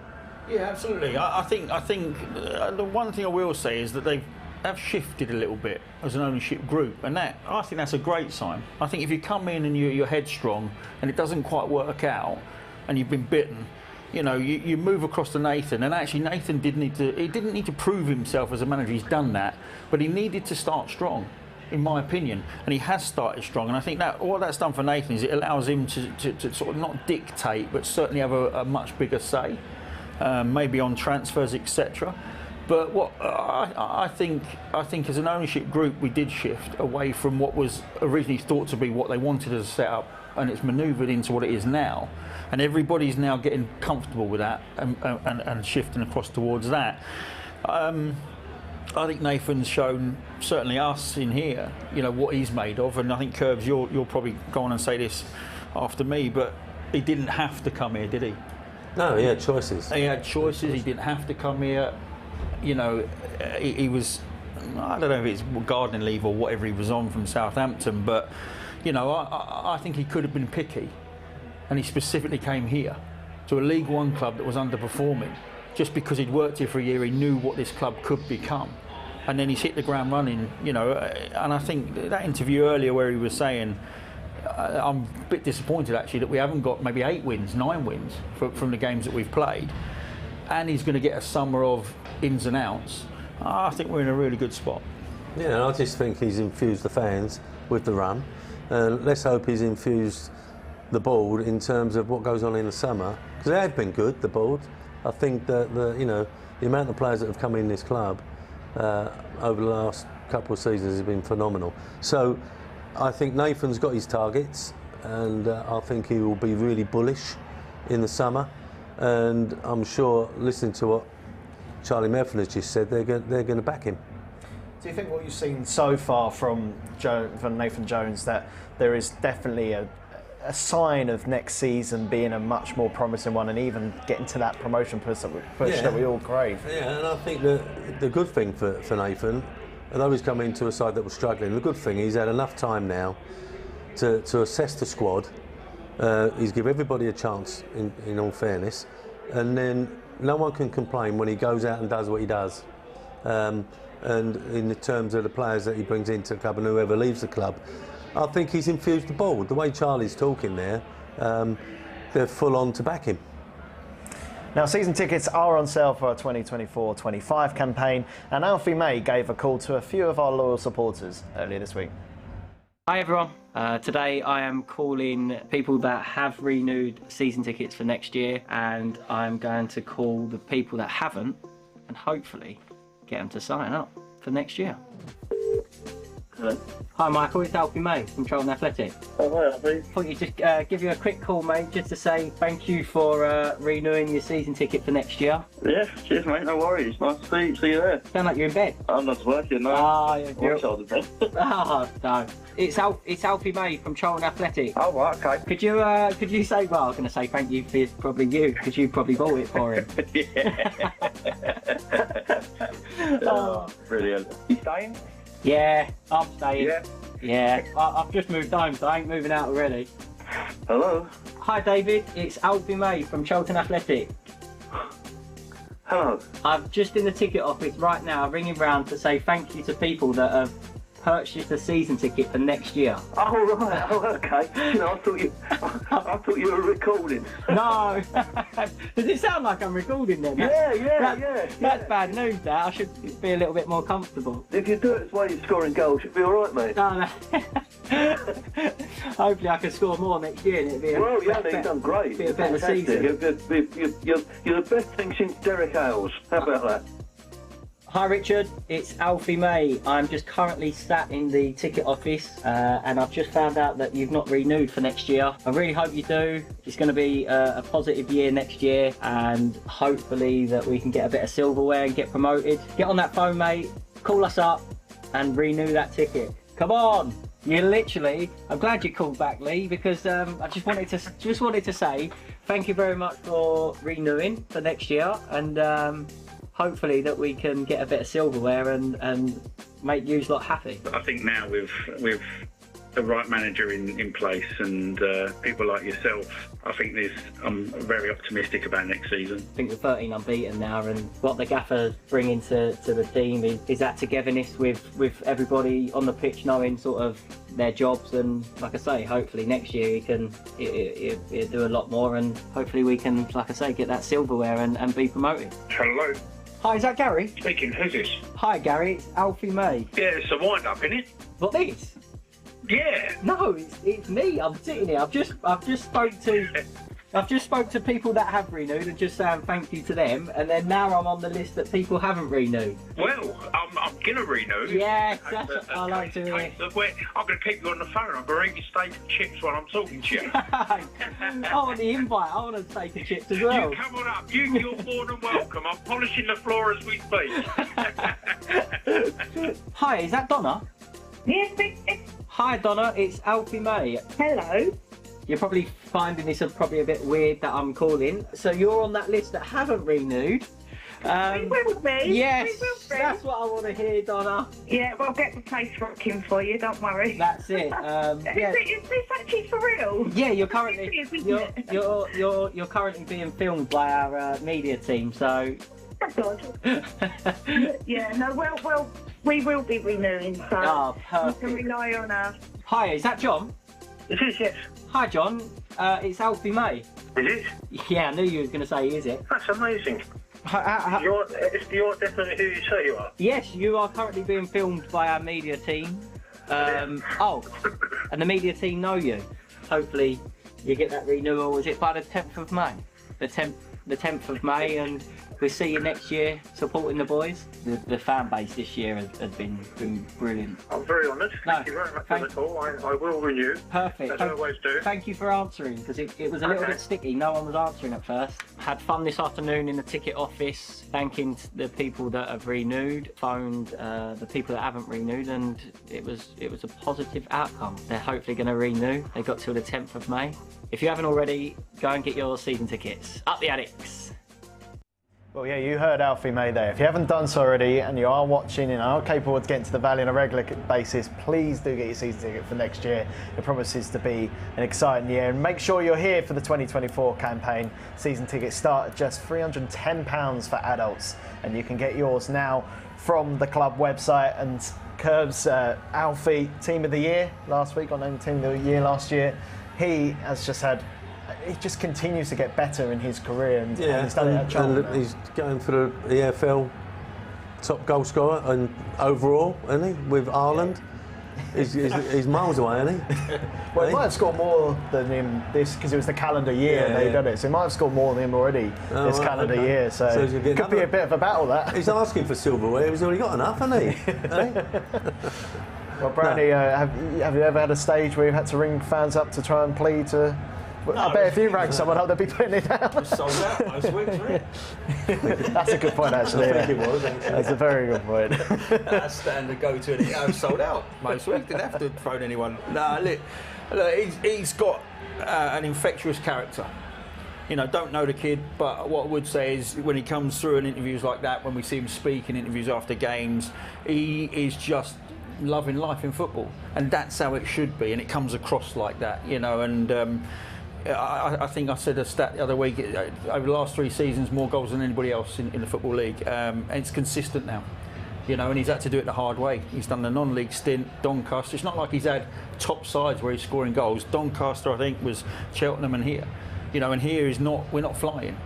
Yeah, absolutely. I think the one thing I will say is that they have shifted a little bit as an ownership group, and I think that's a great sign. I think if you come in and you're headstrong and it doesn't quite work out and you've been bitten, you know, you move across to Nathan, and actually Nathan didn't need to prove himself as a manager. He's done that, but he needed to start strong, in my opinion, and he has started strong. And I think that what that's done for Nathan is it allows him to sort of not dictate, but certainly have a much bigger say. Maybe on transfers, etc. But what I think as an ownership group, we did shift away from what was originally thought to be what they wanted as a setup, and it's manoeuvred into what it is now. And everybody's now getting comfortable with that and shifting across towards that. I think Nathan's shown, certainly us in here, you know, what he's made of. And I think, Curbs, you'll probably go on and say this after me, but he didn't have to come here, did he? No, he had choices. He had choices. He didn't have to come here. You know, he was, I don't know if it's gardening leave or whatever he was on from Southampton, but, you know, I think he could have been picky. And he specifically came here to a League One club that was underperforming. Just because he'd worked here for a year, he knew what this club could become. And then he's hit the ground running, you know. And I think that interview earlier where he was saying, I'm a bit disappointed actually that we haven't got maybe 8 wins, 9 wins from the games that we've played. And he's going to get a summer of ins and outs. I think we're in a really good spot. Yeah, I just think he's infused the fans with the run. Let's hope he's infused the board in terms of what goes on in the summer, because they have been good, the board. I think that the amount of players that have come in this club over the last couple of seasons has been phenomenal. So I think Nathan's got his targets, and I think he will be really bullish in the summer. And I'm sure, listening to what Charlie Murphy has just said, they're going to back him. Do you think what you've seen so far from Nathan Jones, that there is definitely a sign of next season being a much more promising one, and even getting to that promotion push that we all crave? Yeah, and I think that the good thing for Nathan, although he's come into a side that was struggling, the good thing, he's had enough time now to assess the squad. He's give everybody a chance, in all fairness, and then no one can complain when he goes out and does what he does. And in the terms of the players that he brings into the club and whoever leaves the club, I think he's infused the board. The way Charlie's talking there, they're full on to back him. Now, season tickets are on sale for our 2024-25 campaign, and Alfie May gave a call to a few of our loyal supporters earlier this week. Hi everyone, today I am calling people that have renewed season tickets for next year, and I'm going to call the people that haven't and hopefully get them to sign up for next year. Hello. Hi Michael, it's Alfie May from Charlton Athletic. Oh, hi Alfie. Thought you'd just give you a quick call, mate, just to say thank you for renewing your season ticket for next year. Yeah, cheers mate, no worries. Nice to see you there. Sound like you're in bed. I'm not working, no. You're... I was in bed. No. It's Alfie May from Charlton Athletic. Oh, right, okay. Could you say, well, I was going to say thank you for probably you, because you probably bought it for him. Yeah. Oh, brilliant. You staying? Yeah, I'm staying. Yeah? Yeah, I've just moved home, so I ain't moving out already. Hello? Hi David, it's Alfie May from Charlton Athletic. Hello? I'm just in the ticket office right now, ringing round to say thank you to people that have purchased a season ticket for next year. Oh right, oh okay. You know, I thought you were recording. No. Does it sound like I'm recording then? Yeah. That's bad news, that. I should be a little bit more comfortable. If you do it while you're scoring goals, you'll be alright, mate. No. Hopefully I can score more next year and it'll be you've done great. Be a better season. You're the best thing since Derek Hales. How about that? Hi Richard, it's Alfie May. I'm just currently sat in the ticket office and I've just found out that you've not renewed for next year. I really hope you do. It's going to be a positive year next year, and hopefully that we can get a bit of silverware and get promoted. Get on that phone, mate, call us up and renew that ticket. Come on! You literally, I'm glad you called back, Lee, because I just wanted to say thank you very much for renewing for next year, and hopefully that we can get a bit of silverware and make you lot happy. I think now with the right manager in place and people like yourself, I think I'm very optimistic about next season. I think we're 13 unbeaten now, and what the gaffer's bringing to the team is that togetherness with everybody on the pitch knowing sort of their jobs, and like I say, hopefully next year he can do a lot more, and hopefully we can, like I say, get that silverware and be promoted. Hello. Hi, is that Gary? Speaking, who's this? Hi Gary, it's Alfie May. Yeah, it's a wind up, innit? What, this? Yeah. No, it's me. I'm sitting here. I've just spoke to people that have renewed and just saying thank you to them, and then now I'm on the list that people haven't renewed. Well, I'm gonna renew. Yes, that's what I like to hear. I'm gonna keep you on the phone. I'm gonna eat your steak and chips while I'm talking to you. I want the invite. I want a steak and chips as well. You come on up. You're more than welcome. I'm polishing the floor as we speak. Hi, is that Donna? Yes. Hi Donna, it's Alfie May. Hello. You're probably finding this probably a bit weird that I'm calling. So you're on that list that haven't renewed. We will be. Yes, we will be. That's what I want to hear, Donna. Yeah, we'll get the place rocking for you, don't worry. That's it. Yeah. Is this actually for real? Yeah, you're currently you're currently being filmed by our media team, so. Oh God. Yeah, no, we will be renewing, so perfect. you can rely on us. Hi, is that John? It is, yes. Hi, John. It's Alfie May. Is it? Yeah, I knew you were going to say, is it? That's amazing. You're definitely who you say you are. Yes, you are currently being filmed by our media team. And the media team know you. Hopefully you get that renewal, is it by the 10th of May? The 10th of May, and we'll see you next year supporting the boys. The fan base this year has been brilliant. I'm very honoured. Thank you very much for the call. I will renew. Perfect. As I always do. Thank you for answering, because it was a little bit sticky. No one was answering at first. Had fun this afternoon in the ticket office, thanking the people that have renewed, phoned the people that haven't renewed, and it was a positive outcome. They're hopefully going to renew. They got till the 10th of May. If you haven't already, go and get your season tickets. Up the attics. Well, yeah, you heard Alfie May there. If you haven't done so already and you are watching and are capable of getting to the Valley on a regular basis, please do get your season ticket for next year. It promises to be an exciting year. And make sure you're here for the 2024 campaign. Season tickets start at just £310 for adults, and you can get yours now from the club website. And Curbs, Alfie, Team of the Year last week, got named Team of the Year last year. He just continues to get better in his career, and he's done it at Charlton. And he's going for the EFL top goal scorer and overall, isn't he? With Ireland, he's miles away, isn't he? Well, he might have scored more than him this, because it was the calendar year they've done it. So he might have scored more than him already this calendar year. So it could be a bit of a battle, that. He's asking for silverware. He's already got enough, hasn't he? Well, Brownie, have you ever had a stage where you've had to ring fans up to try and plead to? I bet if you rang someone up, they'd be putting it down. Sold out most weeks, right? That's a good point, actually. I think it was, actually. That's a very good point. That's standard go-to, and it was sold out most weeks. Didn't have to phone anyone. No, look, he's got an infectious character. You know, don't know the kid, but what I would say is when he comes through in interviews like that, when we see him speak in interviews after games, he is just loving life in football, and that's how it should be, and it comes across like that, you know. And I think I said a stat the other week, over the last 3 seasons, more goals than anybody else in the Football League, and it's consistent now, you know, and he's had to do it the hard way. He's done the non-league stint, Doncaster. It's not like he's had top sides where he's scoring goals. Doncaster, I think, was Cheltenham and here, you know, and here is not, we're not flying.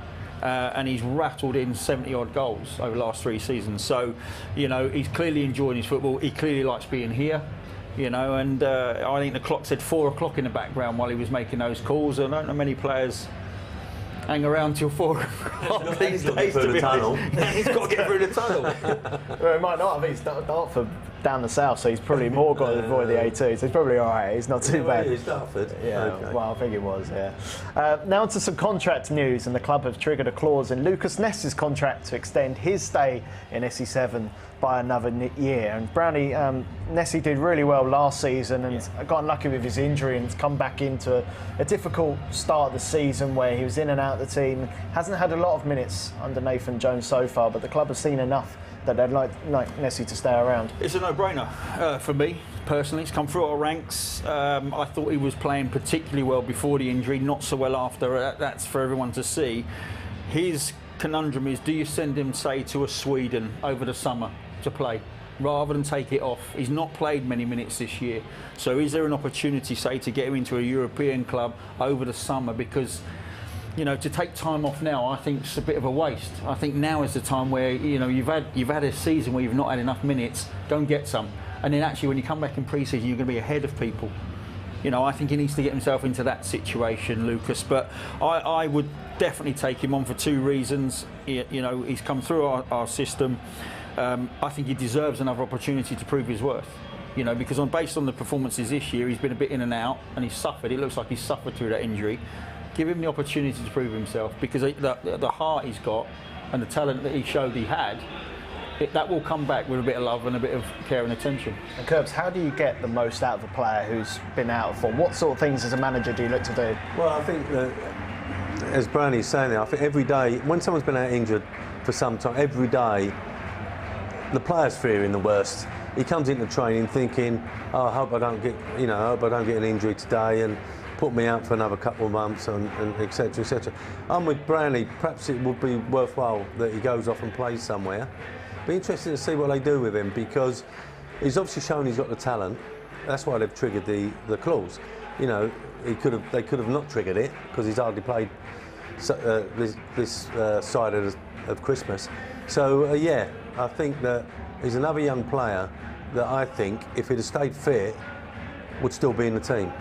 And he's rattled in 70-odd goals over the last 3 seasons. So, you know, he's clearly enjoying his football. He clearly likes being here, you know, and I think the clock said 4 o'clock in the background while he was making those calls. I don't know many players hang around till 4 o'clock these days, to be honest. He's got to get through the tunnel. Well, he might not. I think he's Dartford down the south, so he's probably more got to avoid the A2, so he's probably all right. He's not too bad. It's Dartford. Yeah, okay. Well, I think it was, yeah. Now to some contract news, and the club have triggered a clause in Lucas Ness's contract to extend his stay in SE7 by another year. And Brownie, Nessie did really well last season and got unlucky with his injury and come back into a difficult start of the season where he was in and out of the team. Hasn't had a lot of minutes under Nathan Jones so far, but the club has seen enough that they'd like Nessie to stay around. It's a no-brainer for me, personally. He's come through our ranks. I thought he was playing particularly well before the injury, not so well after. That's for everyone to see. His conundrum is, do you send him, say, to a Sweden over the summer to play, rather than take it off? He's not played many minutes this year. So is there an opportunity, say, to get him into a European club over the summer? Because, you know, to take time off now, I think it's a bit of a waste. I think now is the time where, you know, you've had a season where you've not had enough minutes. Go and get some, and then actually when you come back in pre-season, you're going to be ahead of people. You know, I think he needs to get himself into that situation, Lucas. But I would definitely take him on for 2 reasons. You know, he's come through our system. I think he deserves another opportunity to prove his worth. You know, because based on the performances this year, he's been a bit in and out, and he's suffered. It looks like he's suffered through that injury. Give him the opportunity to prove himself, because the heart he's got and the talent that he showed he had, that will come back with a bit of love and a bit of care and attention. And Curbs, how do you get the most out of a player who's been out of form? What sort of things as a manager do you look to do? Well, I think that, as Brownie's saying there, I think every day, when someone's been out injured for some time, every day, the player's fearing the worst. He comes into training thinking, oh, I hope I don't get, you know, I hope I don't get an injury today and put me out for another couple of months, and et cetera, et cetera. I'm with Brownlee. Perhaps it would be worthwhile that he goes off and plays somewhere. Be interested to see what they do with him, because he's obviously shown he's got the talent. That's why they've triggered the clause. you know, they could have not triggered it because he's hardly played this side of Christmas. So yeah, I think that he's another young player that I think, if he'd have stayed fit, would still be in the team.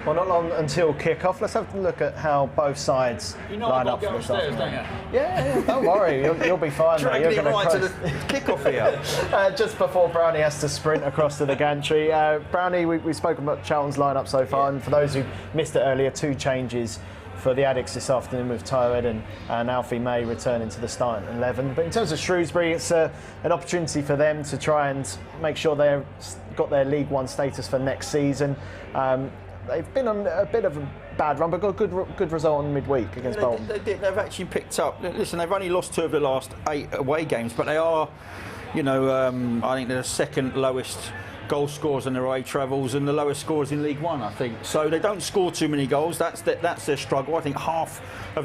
Well, not long until kick-off. Let's have a look at how both sides line up for this afternoon. Yeah, don't worry, you'll be fine. Dragging it right to the kick-off here. Just before Brownie has to sprint across to the gantry. Brownie, we've spoken about Charlton's line-up so far, and for those who missed it earlier, 2 changes for the Addicts this afternoon with Toad and Alfie May returning to the starting 11. But in terms of Shrewsbury, it's an opportunity for them to try and make sure they've got their League One status for next season. They've been on a bit of a bad run, but got a good result on midweek against Bolton. They've actually picked up. Listen, they've only lost 2 of the last 8 away games, but they are, you know, I think they're the 2nd lowest goal scorers on their away travels and the lowest scorers in League One, I think. So they don't score too many goals. That's their struggle. I think half of their